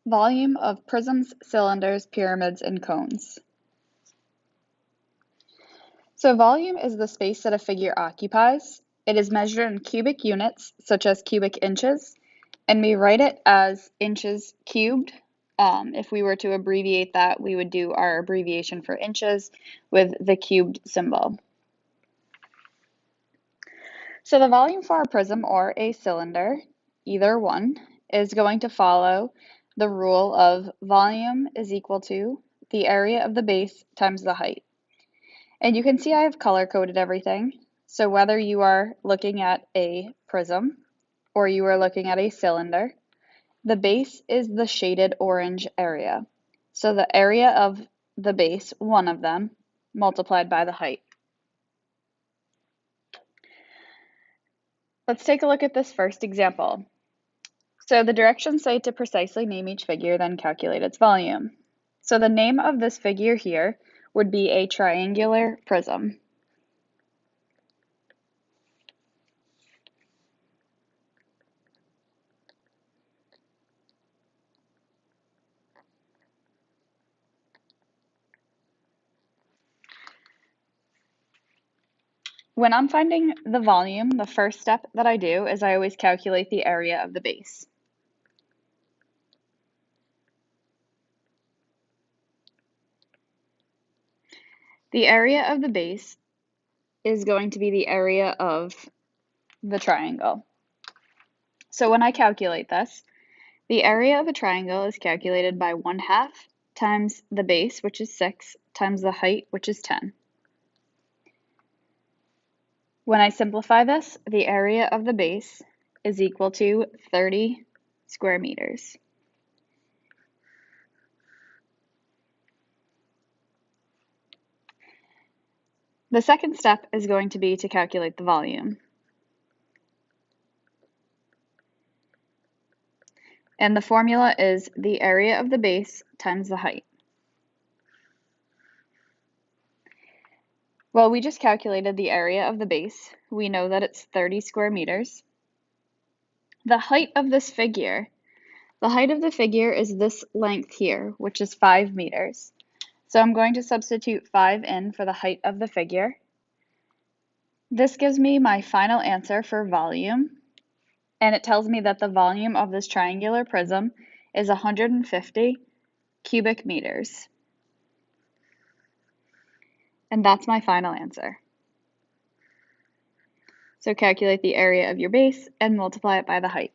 Volume of prisms, cylinders, pyramids, and cones. So volume is the space that a figure occupies. It is measured in cubic units, such as cubic inches, and we write it as inches cubed. If we were to abbreviate that, we would do our abbreviation for inches with the cubed symbol. So the volume for a prism or a cylinder, either one, is going to follow the rule of volume is equal to the area of the base times the height. And you can see I have color-coded everything. So whether you are looking at a prism or you are looking at a cylinder, the base is the shaded orange area. So the area of the base, one of them, multiplied by the height. Let's take a look at this first example. So the directions say to precisely name each figure, then calculate its volume. So the name of this figure here would be a triangular prism. When I'm finding the volume, the first step that I do is I always calculate the area of the base. The area of the base is going to be the area of the triangle. So when I calculate this, the area of a triangle is calculated by 1/2 times the base, which is 6, times the height, which is 10. When I simplify this, the area of the base is equal to 30 square meters. The second step is going to be to calculate the volume. And the formula is the area of the base times the height. Well, we just calculated the area of the base. We know that it's 30 square meters. The height of this figure, the height of the figure is this length here, which is 5 meters. So I'm going to substitute 5 in for the height of the figure. This gives me my final answer for volume, and it tells me that the volume of this triangular prism is 150 cubic meters. And that's my final answer. So calculate the area of your base and multiply it by the height.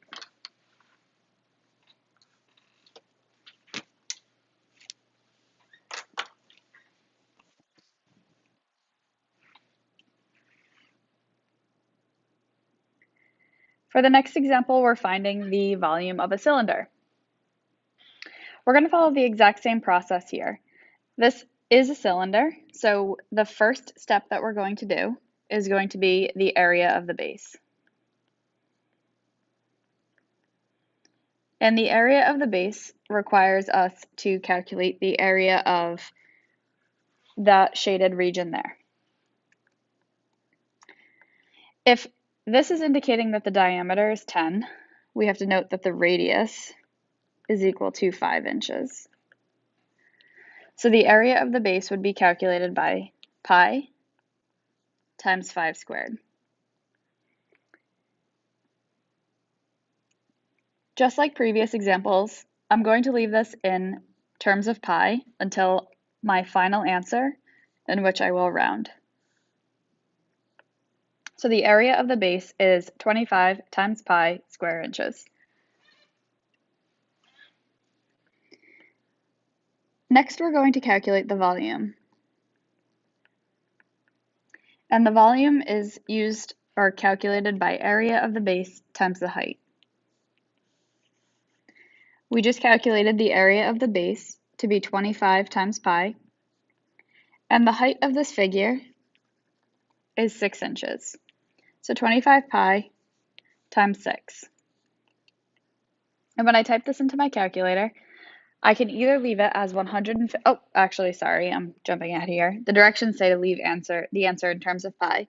For the next example, we're finding the volume of a cylinder. We're going to follow the exact same process here. This is a cylinder, so the first step that we're going to do is going to be the area of the base. And the area of the base requires us to calculate the area of that shaded region there. If this is indicating that the diameter is 10, we have to note that the radius is equal to 5 inches. So the area of the base would be calculated by pi times 5 squared. Just like previous examples, I'm going to leave this in terms of pi until my final answer, in which I will round. So the area of the base is 25 times pi square inches. Next, we're going to calculate the volume. And the volume is used or calculated by area of the base times the height. We just calculated the area of the base to be 25 times pi, and the height of this figure is 6 inches. So 25 pi times 6. And when I type this into my calculator, I can either leave it as 150, oh, actually, sorry, I'm jumping ahead here. The directions say to leave the answer in terms of pi.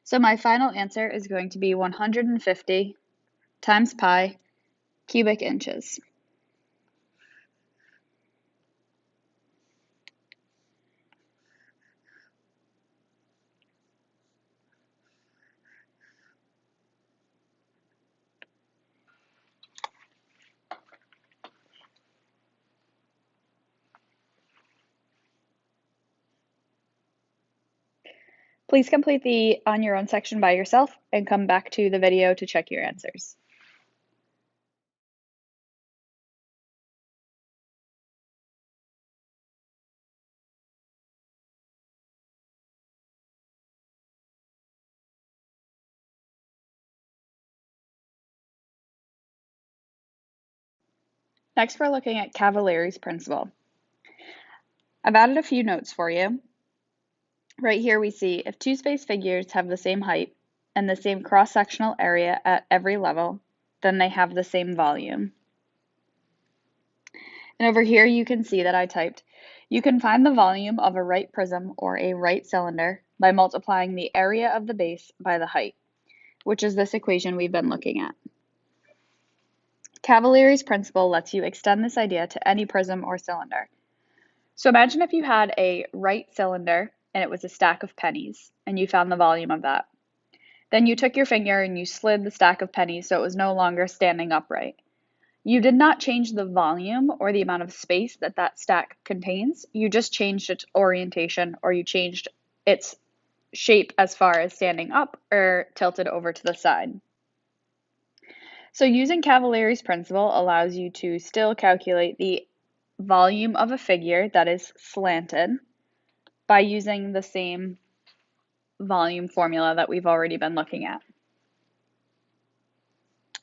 So my final answer is going to be 150 times pi cubic inches. Please complete the on your own section by yourself and come back to the video to check your answers. Next, we're looking at Cavalieri's principle. I've added a few notes for you. Right here we see if two space figures have the same height and the same cross-sectional area at every level, then they have the same volume. And over here you can see that I typed, you can find the volume of a right prism or a right cylinder by multiplying the area of the base by the height, which is this equation we've been looking at. Cavalieri's principle lets you extend this idea to any prism or cylinder. So imagine if you had a right cylinder and it was a stack of pennies and you found the volume of that. Then you took your finger and you slid the stack of pennies so it was no longer standing upright. You did not change the volume or the amount of space that that stack contains. You just changed its orientation, or you changed its shape as far as standing up or tilted over to the side. So using Cavalieri's principle allows you to still calculate the volume of a figure that is slanted by using the same volume formula that we've already been looking at.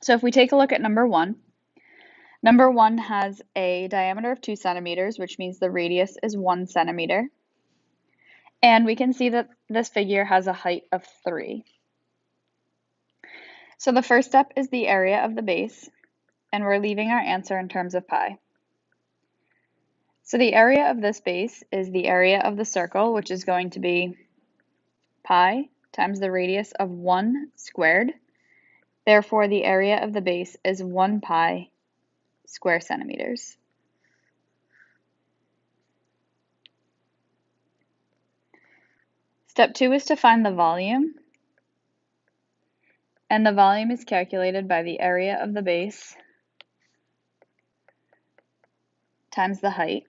So if we take a look at number one has a diameter of 2 centimeters, which means the radius is 1 centimeter. And we can see that this figure has a height of 3. So the first step is the area of the base, and we're leaving our answer in terms of pi. So the area of this base is the area of the circle, which is going to be pi times the radius of 1 squared. Therefore, the area of the base is 1 pi square centimeters. Step 2 is to find the volume, and the volume is calculated by the area of the base times the height.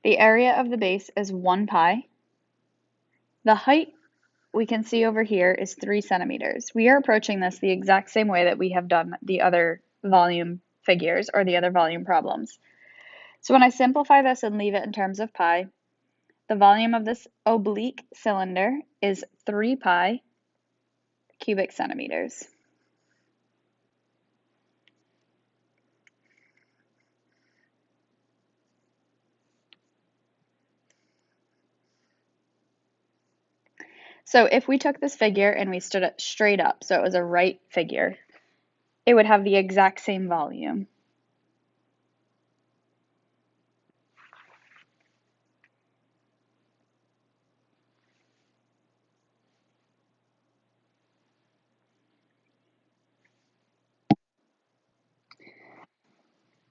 The area of the base is 1 pi. The height we can see over here is 3 centimeters. We are approaching this the exact same way that we have done the other volume figures or the other volume problems. So when I simplify this and leave it in terms of pi, the volume of this oblique cylinder is 3 pi cubic centimeters. So if we took this figure and we stood it straight up, so it was a right figure, it would have the exact same volume.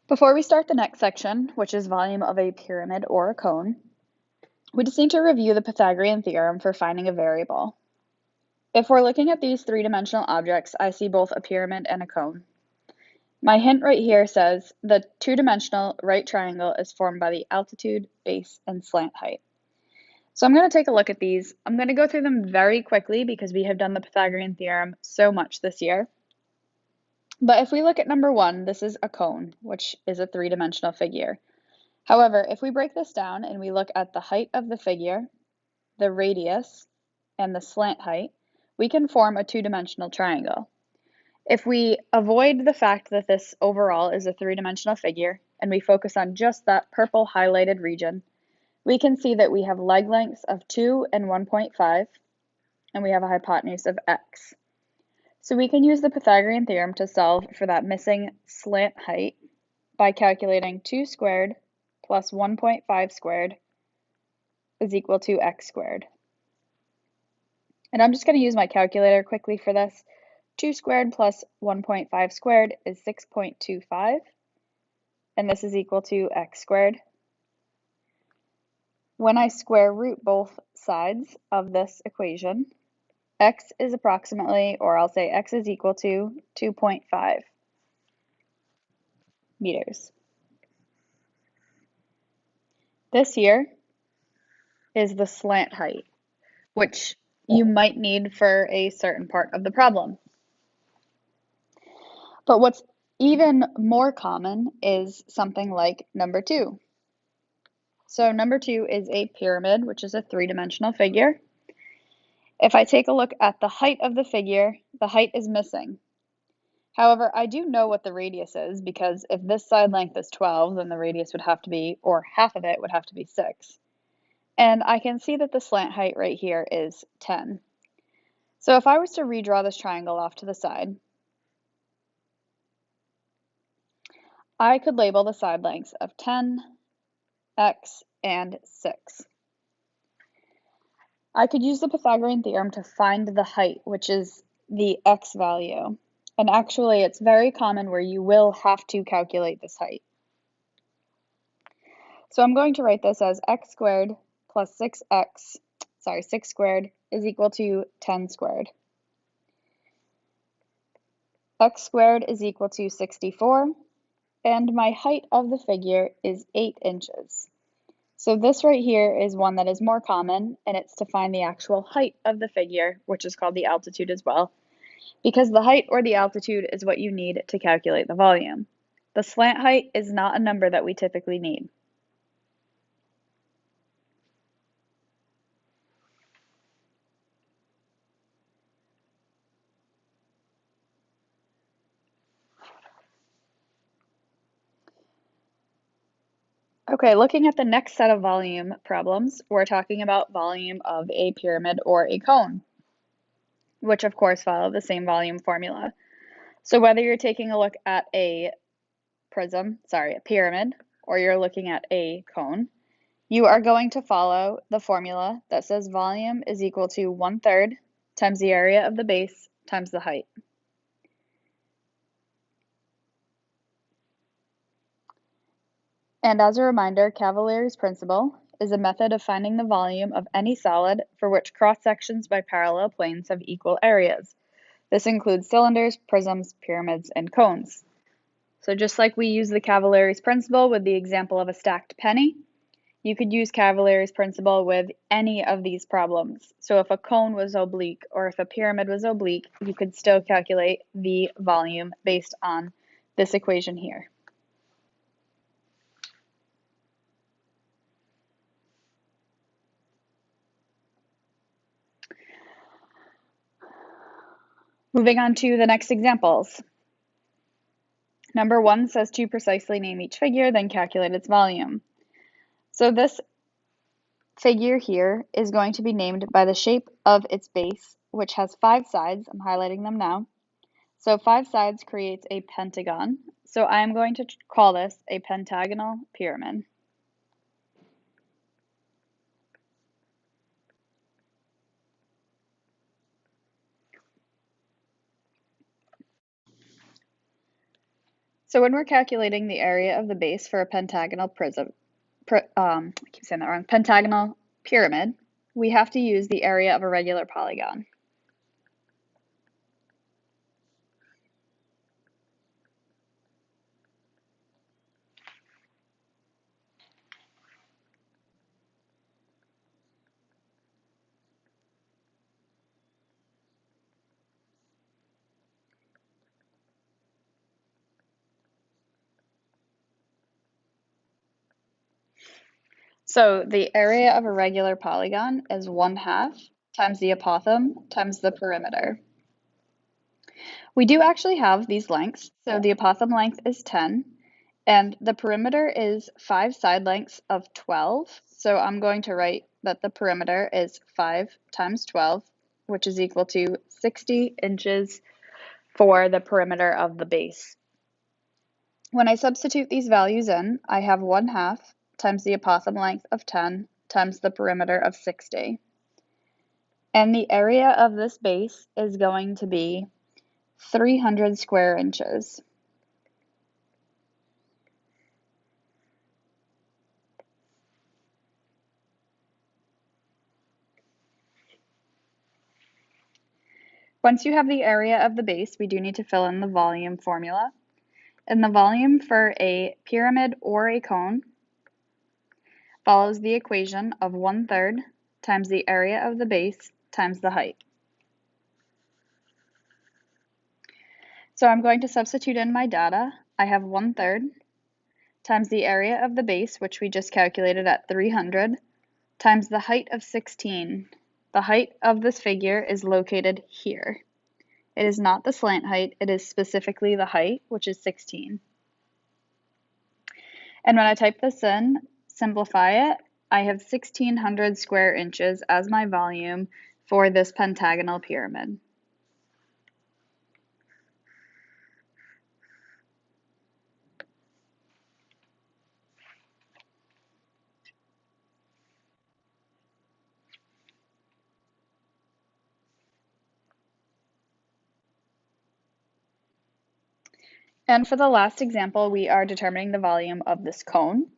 Before we start the next section, which is volume of a pyramid or a cone, we just need to review the Pythagorean theorem for finding a variable. If we're looking at these three-dimensional objects, I see both a pyramid and a cone. My hint right here says the two-dimensional right triangle is formed by the altitude, base, and slant height. So I'm going to take a look at these. I'm going to go through them very quickly because we have done the Pythagorean theorem so much this year. But if we look at number one, this is a cone, which is a three-dimensional figure. However, if we break this down and we look at the height of the figure, the radius, and the slant height, we can form a two-dimensional triangle. If we avoid the fact that this overall is a three-dimensional figure and we focus on just that purple highlighted region, we can see that we have leg lengths of 2 and 1.5, and we have a hypotenuse of x. So we can use the Pythagorean theorem to solve for that missing slant height by calculating 2 squared plus 1.5 squared is equal to x squared. And I'm just going to use my calculator quickly for this. 2 squared plus 1.5 squared is 6.25, and this is equal to x squared. When I square root both sides of this equation, x is approximately, or I'll say x is equal to 2.5 meters. This here is the slant height, which you might need for a certain part of the problem. But what's even more common is something like number 2. So number 2 is a pyramid, which is a three-dimensional figure. If I take a look at the height of the figure, the height is missing. However, I do know what the radius is because if this side length is 12, then the radius would have to be, or half of it would have to be 6. And I can see that the slant height right here is 10. So if I was to redraw this triangle off to the side, I could label the side lengths of 10, x, and 6. I could use the Pythagorean theorem to find the height, which is the x value. And actually, it's very common where you will have to calculate this height. So I'm going to write this as x squared plus 6 squared is equal to 10 squared. X squared is equal to 64, and my height of the figure is 8 inches. So this right here is one that is more common, and it's to find the actual height of the figure, which is called the altitude as well, because the height or the altitude is what you need to calculate the volume. The slant height is not a number that we typically need. Okay, looking at the next set of volume problems, we're talking about volume of a pyramid or a cone, which of course follow the same volume formula. So whether you're taking a look at a pyramid, or you're looking at a cone, you are going to follow the formula that says volume is equal to 1/3 times the area of the base times the height. And as a reminder, Cavalier's principle is a method of finding the volume of any solid for which cross-sections by parallel planes have equal areas. This includes cylinders, prisms, pyramids, and cones. So just like we use the Cavalier's principle with the example of a stacked penny, you could use Cavalier's principle with any of these problems. So if a cone was oblique or if a pyramid was oblique, you could still calculate the volume based on this equation here. Moving on to the next examples. Number 1 says to precisely name each figure, then calculate its volume. So this figure here is going to be named by the shape of its base, which has 5 sides. I'm highlighting them now. So 5 sides creates a pentagon. So I am going to call this a pentagonal pyramid. So when we're calculating the area of the base for a pentagonal pentagonal pyramid, we have to use the area of a regular polygon. So the area of a regular polygon is 1/2 times the apothem times the perimeter. We do actually have these lengths. So the apothem length is 10, and the perimeter is 5 side lengths of 12. So I'm going to write that the perimeter is 5 times 12, which is equal to 60 inches for the perimeter of the base. When I substitute these values in, I have 1/2 times the apothem length of 10 times the perimeter of 60. And the area of this base is going to be 300 square inches. Once you have the area of the base, we do need to fill in the volume formula. And the volume for a pyramid or a cone follows the equation of 1/3 times the area of the base times the height. So I'm going to substitute in my data. I have 1/3 times the area of the base, which we just calculated at 300, times the height of 16. The height of this figure is located here. It is not the slant height, it is specifically the height, which is 16. And when I type this in, simplify it, I have 1600 square inches as my volume for this pentagonal pyramid. And for the last example, we are determining the volume of this cone.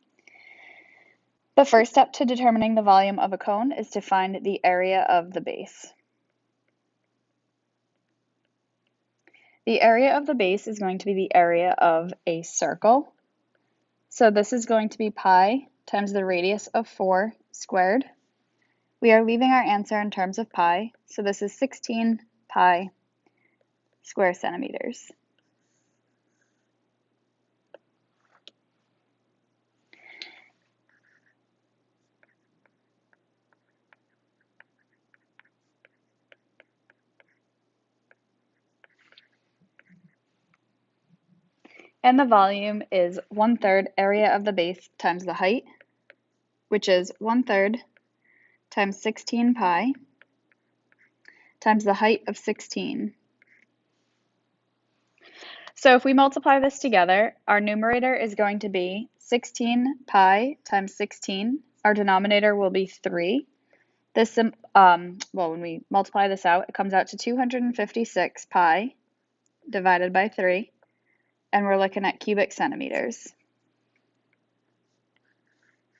The first step to determining the volume of a cone is to find the area of the base. The area of the base is going to be the area of a circle. So this is going to be pi times the radius of 4 squared. We are leaving our answer in terms of pi, so this is 16 pi square centimeters. And the volume is 1/3 area of the base times the height, which is 1/3 times 16 pi times the height of 16. So if we multiply this together, our numerator is going to be 16 pi times 16. Our denominator will be 3. This, when we multiply this out, it comes out to 256 pi divided by 3, and we're looking at cubic centimeters.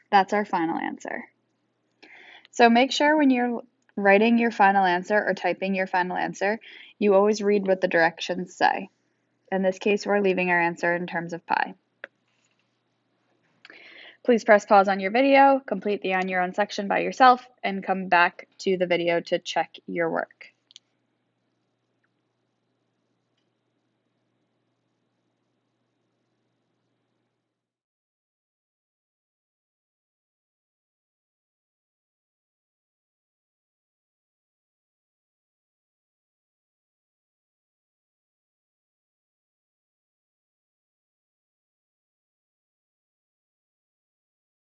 That's our final answer. So make sure when you're writing your final answer or typing your final answer, you always read what the directions say. In this case, we're leaving our answer in terms of pi. Please press pause on your video, complete the on your own section by yourself, and come back to the video to check your work.